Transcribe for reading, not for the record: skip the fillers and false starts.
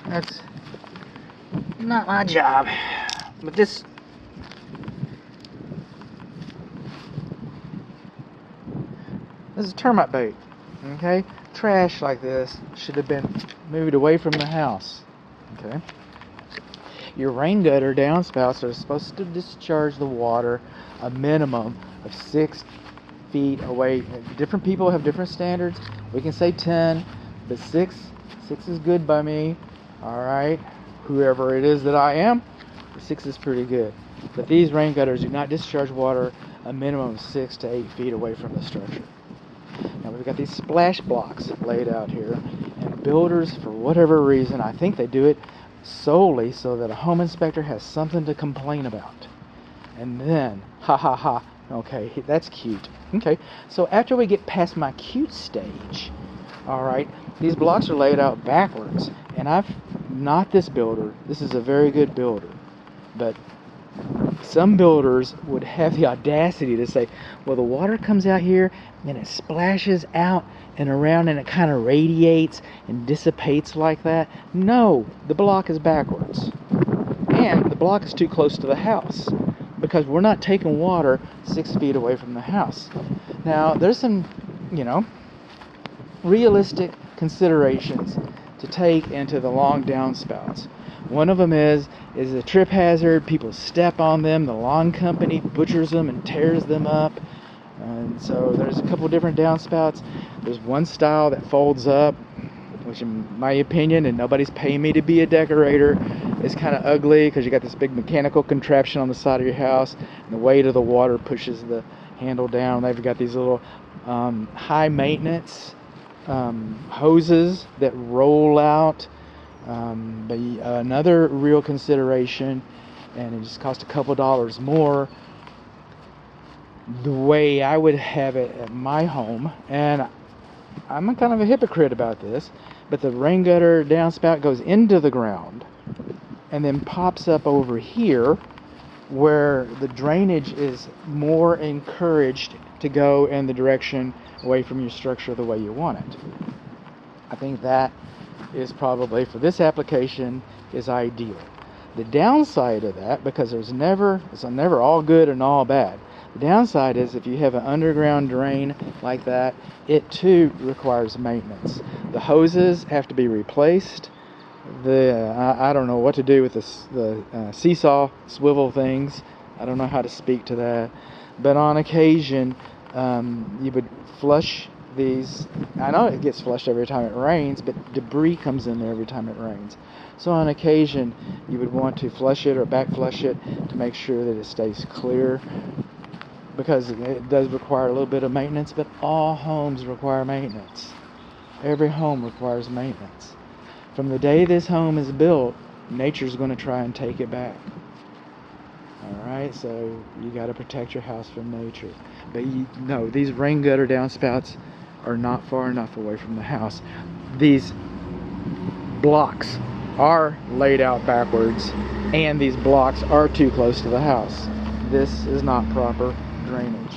That's not my job. But this is termite bait. Okay? Trash like this should have been moved away from the house. Okay? Your rain gutter downspouts are supposed to discharge the water a minimum of 6 feet away. Different people have different standards. We can say 10, but 6 is good by me. All right, whoever it is that I am, 6 is pretty good. But these rain gutters do not discharge water a minimum of 6 to 8 feet away from the structure. Now we've got these splash blocks laid out here, and builders, for whatever reason, I think they do it solely so that a home inspector has something to complain about. And then, okay, that's cute. Okay, so after we get past my cute stage, all right, these blocks are laid out backwards, and I've not this builder. This is a very good builder, but some builders would have the audacity to say, well, the water comes out here and it splashes out and around and it kind of radiates and dissipates like that. No, the block is backwards, and the block is too close to the house because we're not taking water 6 feet away from the house. Now there's some, realistic considerations to take into the long downspouts. One of them is a trip hazard. People step on them. The lawn company butchers them and tears them up. And so there's a couple different downspouts. There's one style that folds up, which in my opinion, and nobody's paying me to be a decorator, is kind of ugly because you got this big mechanical contraption on the side of your house, and the weight of the water pushes the handle down. They've got these little high maintenance hoses that roll out. But another real consideration, and it just costs a couple dollars more, the way I would have it at my home, and I'm kind of a hypocrite about this, but the rain gutter downspout goes into the ground and then pops up over here where the drainage is more encouraged to go in the direction away from your structure the way you want it. I think that is probably, for this application, is ideal. The downside of that, because it's never all good and all bad. The downside is if you have an underground drain like that, it too requires maintenance. The hoses have to be replaced. I don't know what to do with the seesaw swivel things. I don't know how to speak to that. But on occasion, you would flush these. I know it gets flushed every time it rains, but debris comes in there every time it rains. So on occasion, you would want to flush it or back flush it to make sure that it stays clear, because it does require a little bit of maintenance, but all homes require maintenance. Every home requires maintenance. From the day this home is built, nature's going to try and take it back. Alright, so you got to protect your house from nature. But these rain gutter downspouts are not far enough away from the house. These blocks are laid out backwards, and these blocks are too close to the house. This is not proper drainage.